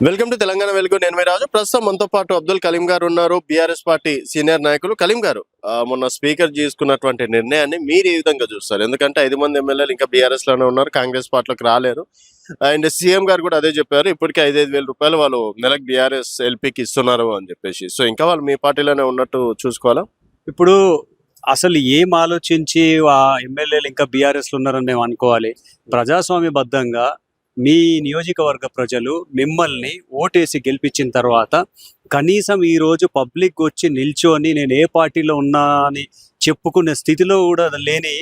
Welcome to Telangana వెలుగు. నేను మీ రాజు. ప్రస్తుతం మనతో పాటు అబ్దుల్ కలీం గారు ఉన్నారు, బీఆర్ఎస్ పార్టీ సీనియర్ నాయకులు. కలీం గారు, మొన్న స్పీకర్ తీసుకున్నటువంటి నిర్ణయాన్ని మీరు ఏ విధంగా చూస్తారు? ఎందుకంటే 5 మంది ఎమ్మెల్యేలు ఇంకా బీఆర్ఎస్ లోనే ఉన్నారు, కాంగ్రెస్ పార్టీలోకి రాలేరు. అండ్ సీఎం గారు కూడా అదే చెప్పారు, ఇప్పటికే 5,000 రూపాయలు వాళ్ళు నెలకు బీఆర్ఎస్ ఎల్పీకి ఇస్తున్నారు అని చెప్పేసి. సో ఇంకా వాళ్ళు మీ పార్టీలోనే ఉన్నట్టు చూసుకోవాలా? ఇప్పుడు అసలు ఏం ఆలోచించి ఆ ఎమ్మెల్యేలు ఇంకా బీఆర్ఎస్లో ఉన్నారని మేము అనుకోవాలి? ప్రజాస్వామ్యబద్ధంగా మీ నియోజకవర్గ ప్రజలు మిమ్మల్ని ఓటేసి గెలిపించిన తర్వాత కనీసం ఈరోజు పబ్లిక్ వచ్చి నిల్చొని నేను ఏ పార్టీలో ఉన్నా అని చెప్పుకునే స్థితిలో కూడా లేని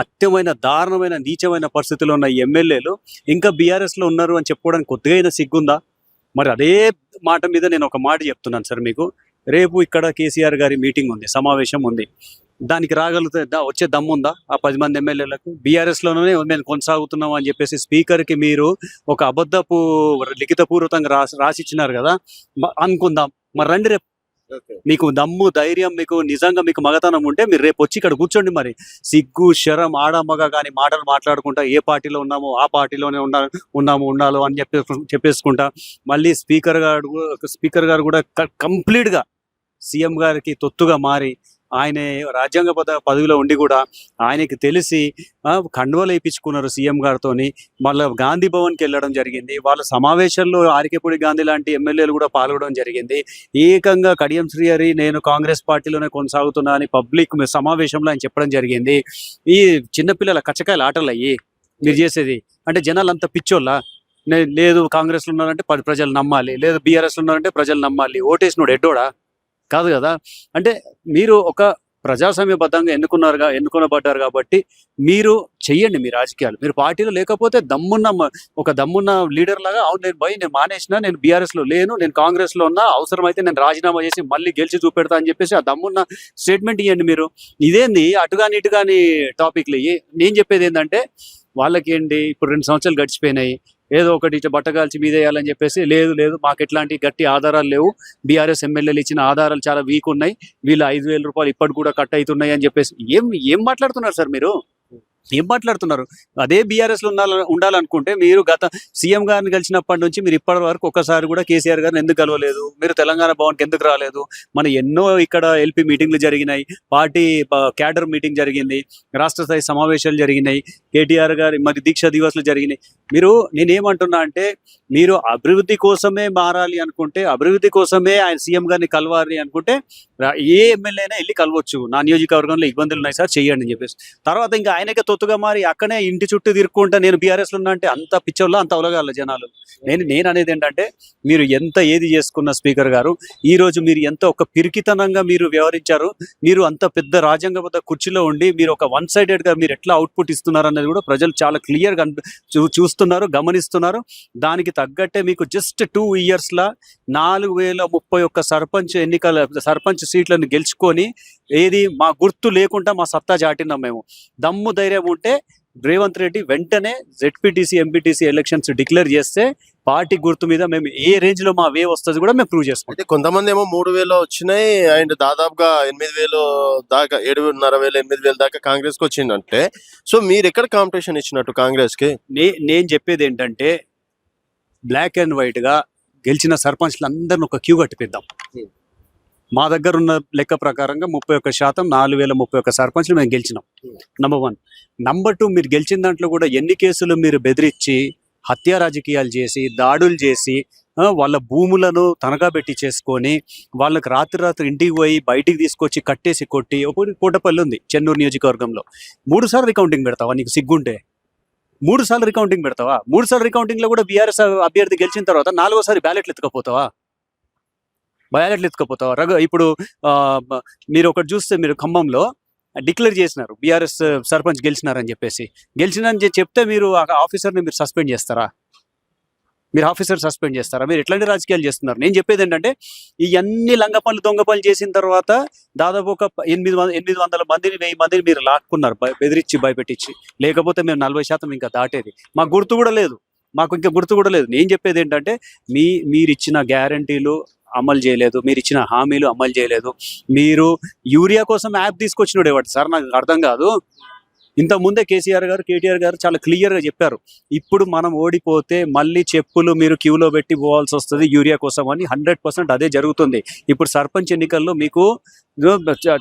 అత్యమైన దారుణమైన నీచమైన పరిస్థితిలో ఉన్న ఎమ్మెల్యేలు ఇంకా బీఆర్ఎస్లో ఉన్నారు అని చెప్పుకోవడానికి కొద్దిగా సిగ్గుందా? మరి అదే మాట మీద నేను ఒక మాట చెప్తున్నాను సార్ మీకు. రేపు ఇక్కడ కేసీఆర్ గారి మీటింగ్ ఉంది, సమావేశం ఉంది. దానికి రాగలుగుతుందా? వచ్చే దమ్ము ఉందా ఆ 10 మంది ఎమ్మెల్యేలకు? బీఆర్ఎస్లోనే మేము కొనసాగుతున్నాం అని చెప్పేసి స్పీకర్కి మీరు ఒక అబద్ధపు లిఖితపూర్వకంగా రాసిచ్చినారు కదా, అనుకుందాం. మరి రండి రేపు, మీకు దమ్ము ధైర్యం, మీకు నిజంగా మీకు మగతనం ఉంటే మీరు రేపు వచ్చి ఇక్కడ కూర్చోండి. మరి సిగ్గు శరం ఆడమగ కానీ మాటలు మాట్లాడుకుంటా ఏ పార్టీలో ఉన్నామో ఆ పార్టీలోనే ఉండాలో అని చెప్పేసుకుంటా మళ్ళీ స్పీకర్ గారు కూడా కంప్లీట్గా సీఎం గారికి తొత్తుగా మారి ఆయన రాజ్యాంగ పదవిలో ఉండి కూడా ఆయనకి తెలిసి కండువలు వేయించుకున్నారు సీఎం గారితో. మళ్ళీ గాంధీ భవన్కి వెళ్ళడం జరిగింది. వాళ్ళ సమావేశంలో ఆరికెపూడి గాంధీ లాంటి ఎమ్మెల్యేలు కూడా పాల్గొనడం జరిగింది. ఏకంగా కడియం శ్రీహరి నేను కాంగ్రెస్ పార్టీలోనే కొనసాగుతున్నా అని పబ్లిక్ సమావేశంలో ఆయన చెప్పడం జరిగింది. ఈ చిన్నపిల్లల కచ్చకాయల ఆటలు అయ్యి మీరు చేసేది అంటే జనాలు అంత పిచ్చోళ్ళ? లేదు కాంగ్రెస్లో ఉన్నారంటే ప్రజలు నమ్మాలి, లేదు బీఆర్ఎస్లో ఉన్నారంటే ప్రజలు నమ్మాలి, ఓటేసినోడు ఎడ్డోడా? కాదు కదా. అంటే మీరు ఒక ప్రజాస్వామ్యబద్ధంగా ఎన్నుకొనబడ్డారు కాబట్టి మీరు చెయ్యండి మీ రాజకీయాలు. మీరు పార్టీలో లేకపోతే దమ్మున్న లీడర్ లాగా, అవును నేను మానేసిన, నేను బీఆర్ఎస్లో లేను, నేను కాంగ్రెస్లో ఉన్నా, అవసరమైతే నేను రాజీనామా చేసి మళ్ళీ గెలిచి చూపెడతా అని చెప్పేసి ఆ దమ్మున్న స్టేట్మెంట్ ఇవ్వండి. మీరు ఇదేంది అటుగాని ఇటుగాని టాపిక్లు? నేను చెప్పేది ఏంటంటే వాళ్ళకి ఏంటి, ఇప్పుడు 2 సంవత్సరాలు గడిచిపోయినాయి, ఏదో ఒకటి బట్టగాల్చి మీద వేయాలని చెప్పేసి లేదు మాకు ఎట్లాంటి గట్టి ఆధారాలు లేవు, బీఆర్ఎస్ ఎమ్మెల్యేలు ఇచ్చిన ఆధారాలు చాలా వీక్ ఉన్నాయి, వీళ్ళు 5,000 రూపాయలు ఇప్పటికి కూడా కట్ అవుతున్నాయి అని చెప్పేసి ఏం మాట్లాడుతున్నారు సార్ మీరు? ఏం మాట్లాడుతున్నారు? అదే బీఆర్ఎస్లో ఉండాలనుకుంటే మీరు గత సీఎం గారిని కలిసినప్పటి నుంచి మీరు ఇప్పటి వరకు ఒక్కసారి కూడా కేసీఆర్ గారిని ఎందుకు కలవలేదు? మీరు తెలంగాణ భవన్కి ఎందుకు రాలేదు? మన ఎన్నో ఇక్కడ ఎల్పీ మీటింగ్లు జరిగినాయి, పార్టీ క్యాడర్ మీటింగ్ జరిగింది, రాష్ట్ర స్థాయి సమావేశాలు జరిగినాయి, కేటీఆర్ గారి మరి దీక్షా దివస్లు జరిగినాయి. నేనేమంటున్నా అంటే మీరు అభివృద్ధి కోసమే మారాలి అనుకుంటే, అభివృద్ధి కోసమే ఆయన సీఎం గారిని కలవాలి అనుకుంటే ఏ ఎమ్మెల్యే అయినా వెళ్ళి కలవచ్చు. నా నియోజకవర్గంలో ఇబ్బందులు ఉన్నాయి సార్, చెయ్యండి అని చెప్పేసి. తర్వాత ఇంకా ఆయనకే తొత్తుగా మారి అక్కడే ఇంటి చుట్టూ తిరుక్కుంటా నేను బీఆర్ఎస్లో ఉన్నా అంటే అంత పిచ్చోళ్ళ, అంత అవలగాల జనాలు. నేను అనేది ఏంటంటే మీరు ఎంత ఏది చేసుకున్న స్పీకర్ గారు, ఈరోజు మీరు ఎంత ఒక పిరికితనంగా మీరు వ్యవహరించారు. మీరు అంత పెద్ద రాజ్యాంగబద్ధ కుర్చీలో ఉండి మీరు ఒక వన్ సైడెడ్గా మీరు ఎట్లా అవుట్పుట్ ఇస్తున్నారు అనేది కూడా ప్రజలు చాలా క్లియర్గా చూస్తున్నారు, గమనిస్తున్నారు. దానికి తగ్గట్టే మీకు జస్ట్ 2 ఇయర్స్లా 4,031 సర్పంచ్ సీట్లను గెలుచుకొని ఏది మా గుర్తు లేకుండా మా సత్తా చాటినాం మేము. దమ్ము ధైర్యం ఉంటే రేవంత్ రెడ్డి వెంటనే జెడ్పీటీసీ ఎంపీటీసీ ఎలక్షన్స్ డిక్లేర్ చేస్తే పార్టీ గుర్తు మీద మేము ఏ రేంజ్ లో మా వే వస్తుంది కూడా మేము ప్రూవ్ చేసుకుంటాం. కొంతమంది ఏమో 3,000 వచ్చినాయి అండ్ దాదాపుగా 8,000 దాకా, 7,500 8,000 దాకా కాంగ్రెస్ కి వచ్చిందంటే, సో మీరు ఎక్కడ కాంపిటీషన్ ఇచ్చినట్టు కాంగ్రెస్ కి? నేను చెప్పేది ఏంటంటే బ్లాక్ అండ్ వైట్ గా గెలిచిన సర్పంచ్లు అందరిని ఒక క్యూ కట్టిపిద్దాం. మా దగ్గర ఉన్న లెక్క ప్రకారంగా 31% 4,031 సర్పంచ్లు మేము గెలిచినాం. నంబర్ 1. నంబర్ 2, మీరు గెలిచిన దాంట్లో కూడా ఎన్ని కేసులు మీరు బెదిరించి హత్యా రాజకీయాలు చేసి దాడులు చేసి వాళ్ళ భూములను తనఖా పెట్టి చేసుకొని వాళ్ళకి రాత్రి ఇంటికి పోయి బయటికి తీసుకొచ్చి కట్టేసి కొట్టి, ఒక కోటపల్లి ఉంది చెన్నూరు నియోజకవర్గంలో, 3 సార్లు రికౌంటింగ్ పెడతావా? నీకు సిగ్గుంటే 3 సార్లు రికౌంటింగ్ పెడతావా? 3 సార్లు రికౌంటింగ్లో కూడా బీఆర్ఎస్ అభ్యర్థి గెలిచిన తర్వాత 4వసారి బ్యాలెట్లు ఎత్తుకపోతావా? ఇప్పుడు మీరు ఒకటి చూస్తే, మీరు ఖమ్మంలో డిక్లేర్ చేసినారు బీఆర్ఎస్ సర్పంచ్ గెలిచినారని చెప్పేసి. గెలిచినని చెప్తే మీరు ఆఫీసర్ని మీరు సస్పెండ్ చేస్తారా? మీరు ఎట్లాంటి రాజకీయాలు చేస్తున్నారు? నేను చెప్పేది ఏంటంటే ఇవన్నీ లంగ పనులు దొంగ పనులు చేసిన తర్వాత దాదాపు ఒక 800 మందిని 1000 మందిని మీరు లాక్కున్నారు, బెదిరించి భయపెట్టించి. లేకపోతే మేము 40% ఇంకా దాటేది. మాకు ఇంకా గుర్తు కూడా లేదు. నేను చెప్పేది ఏంటంటే మీరు ఇచ్చిన గ్యారంటీలు అమలు చేయలేదు, మీరు ఇచ్చిన హామీలు అమలు చేయలేదు. మీరు యూరియా కోసం యాప్ తీసుకొచ్చినోడు ఎవడు సార్? నాకు అర్థం కాదు. ఇంత ముందే కేసీఆర్ గారు కేటీఆర్ గారు చాలా క్లియర్ గా చెప్పారు, ఇప్పుడు మనం ఓడిపోతే మళ్ళీ చెప్పులు మీరు క్యూలో పెట్టి పోవాల్సి వస్తుంది యూరియా కోసం అని. 100% అదే జరుగుతుంది. ఇప్పుడు సర్పంచ్ ఎన్నికల్లో మీకు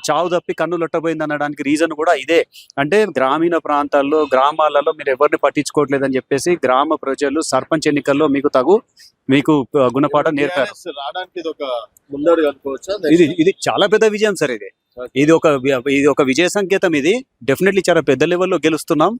చావు తప్పి కన్ను లొట్టబోయింది అనడానికి రీజన్ కూడా ఇదే. అంటే గ్రామీణ ప్రాంతాల్లో గ్రామాలలో మీరు ఎవరిని పట్టించుకోవట్లేదని చెప్పేసి గ్రామ ప్రజలు సర్పంచ్ ఎన్నికల్లో మీకు గుణపాఠం నేర్పారు. రావడానికి ఇది ఒక ముందడుగు అనుకోవచ్చా? ఇది చాలా పెద్ద విజయం సార్. ఇది ఒక విజయ సంకేతం. ఇది డెఫినెట్లీ చాలా పెద్ద లెవెల్లో గెలుస్తున్నాం.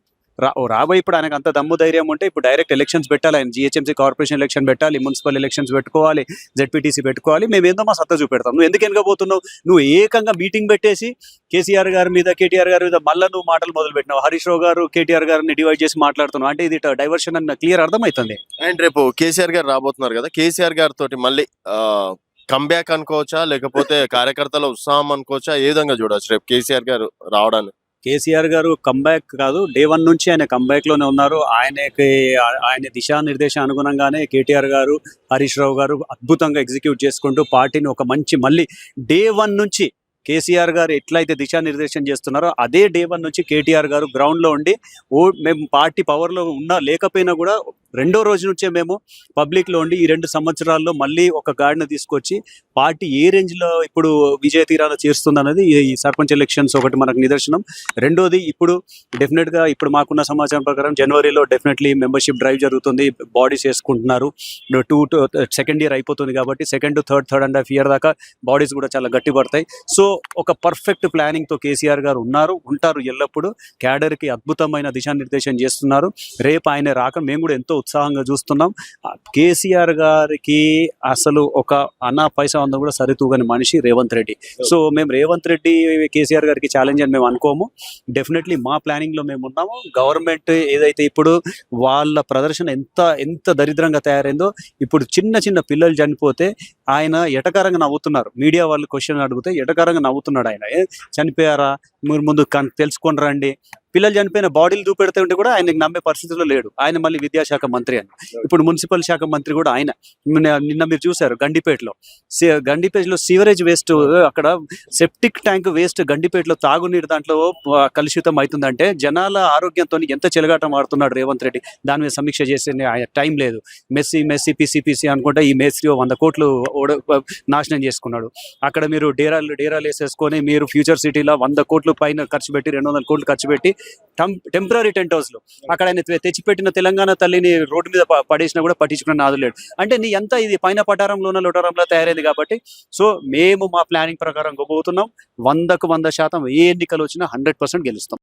రాబోయే ఇప్పుడు ఆయనకు అంత దమ్ము ధైర్యం ఉంటే ఇప్పుడు డైరెక్ట్ ఎలక్షన్స్ పెట్టాలి. ఆయన జిహెచ్ఎంసీ కార్పొరేషన్ ఎలక్షన్ పెట్టాలి, మున్సిపల్ ఎలక్షన్స్ పెట్టుకోవాలి, జెడ్పీటీసీ పెట్టుకోవాలి. మేము ఏందో మా సత్తా చూపెడతాం. నువ్వు ఎందుకు వెనకపోతున్నావు? నువ్వు ఏకంగా మీటింగ్ పెట్టేసి కేసీఆర్ గారి మీద కేటీఆర్ గారి మీద మళ్ళీ నువ్వు మాటలు మొదలు పెట్టినావు. హరీష్ రావు గారు కేటీఆర్ గారిని డివైడ్ చేసి మాట్లాడుతున్నావు అంటే ఇది డైవర్షన్ అని క్లియర్ అర్థమవుతుంది. అండ్ రేపు కేసీఆర్ గారు రాబోతున్నారు కదా, కేసీఆర్ గారి తోటి మళ్ళీ కంబ్యాక్ అనుకోవచ్చా, లేకపోతే కార్యకర్తల ఉత్సాహం అనుకోవచ్చా? ఏ విధంగా చూడవచ్చు రేపు కేసీఆర్ గారు రావడాన్ని? కేసీఆర్ గారు కంబ్యాక్ కాదు, డే 1 నుంచి ఆయన కంబ్యాక్ లోనే ఉన్నారు. ఆయన దిశానిర్దేశం అనుగుణంగానే కేటీఆర్ గారు హరీష్ రావు గారు అద్భుతంగా ఎగ్జిక్యూట్ చేసుకుంటూ పార్టీని ఒక మంచి మళ్ళీ డే 1 నుంచి కేసీఆర్ గారు ఎట్లయితే దిశానిర్దేశం చేస్తున్నారో అదే డే 1 నుంచి కేటీఆర్ గారు గ్రౌండ్ లో ఉండి మేము పార్టీ పవర్ లో ఉన్నా లేకపోయినా కూడా రెండో రోజు నుంచే మేము పబ్లిక్ లో ఉండి ఈ 2 సంవత్సరాల్లో మళ్ళీ ఒక గాడిని తీసుకొచ్చి పార్టీ ఏ రేంజ్ లో ఇప్పుడు విజయ తీరాలు చేస్తుంది అన్నది ఈ సర్పంచ్ ఎలక్షన్స్ ఒకటి మనకు నిదర్శనం. రెండోది ఇప్పుడు డెఫినెట్ గా ఇప్పుడు మాకున్న సమాచారం ప్రకారం జనవరిలో డెఫినెట్లీ మెంబర్షిప్ డ్రైవ్ జరుగుతుంది. బాడీస్ వేసుకుంటున్నారు. 2nd ఇయర్ అయిపోతుంది కాబట్టి 2nd, 3rd ఇయర్ దాకా బాడీస్ కూడా చాలా గట్టి పడతాయి. సో ఒక పర్ఫెక్ట్ ప్లానింగ్ తో కేసీఆర్ గారు ఉంటారు. ఎల్లప్పుడూ క్యాడర్ కి అద్భుతమైన దిశానిర్దేశం చేస్తున్నారు. రేపు ఆయన రాక మేము కూడా ఎంతో ఉత్సాహంగా చూస్తున్నాం. కేసీఆర్ గారికి అసలు ఒక అన్నా పైసా ఉందో కూడా సరితూగని మనిషి రేవంత్ రెడ్డి. సో మేము రేవంత్ రెడ్డి కేసీఆర్ గారికి ఛాలెంజ్ అని మేము అనుకోము. డెఫినెట్లీ మా ప్లానింగ్ లో మేము ఉన్నాము. గవర్నమెంట్ ఏదైతే ఇప్పుడు వాళ్ళ ప్రదర్శన ఎంత దరిద్రంగా తయారైందో, ఇప్పుడు చిన్న పిల్లలు చనిపోతే ఆయన ఎటకారంగా నవ్వుతున్నారు. మీడియా వాళ్ళు క్వశ్చన్ అడిగితే ఎటకారంగా నవ్వుతున్నాడు. ఆయన చనిపోయారా మీరు ముందు తెలుసుకొని రండి. పిల్లలు చనిపోయిన బాడీలు చూపెడితే ఉంటే కూడా ఆయనకు నమ్మే పరిస్థితిలో లేడు. ఆయన మళ్ళీ విద్యాశాఖ మంత్రి అని, ఇప్పుడు మున్సిపల్ శాఖ మంత్రి కూడా ఆయన. నిన్న మీరు చూశారు గండిపేటలో సీవరేజ్ వేస్ట్, అక్కడ సెప్టిక్ ట్యాంక్ వేస్ట్ గండిపేటలో తాగునీరు దాంట్లో కలుషితం అవుతుందంటే జనాల ఆరోగ్యంతో ఎంత చెలగాటం ఆడుతున్నాడు రేవంత్ రెడ్డి. దాని మీద సమీక్ష చేసే ఆయన టైం లేదు. మెస్సీ పిసి అనుకుంటా ఈ మేస్త్రి 100 కోట్లు నాశనం చేసుకున్నాడు. అక్కడ మీరు డేరాలు వేసేసుకొని మీరు ఫ్యూచర్ సిటీలో 100 కోట్లు పైన ఖర్చు పెట్టి 200 కోట్లు ఖర్చు పెట్టి టెంపరీ టెంట్ హౌస్ లో అక్కడ ఆయన తెచ్చిపెట్టిన తెలంగాణ తల్లిని రోడ్డు మీద పడేసినా కూడా పట్టించుకున్న నాదులేడు. అంటే నీ ఎంత ఇది పైన పటారంలోన లోటారంలో తయారైంది కాబట్టి. సో మేము మా ప్లానింగ్ ప్రకారం పోతున్నాం. 100% ఏ ఎన్నికలు వచ్చినా 100% గెలుస్తాం.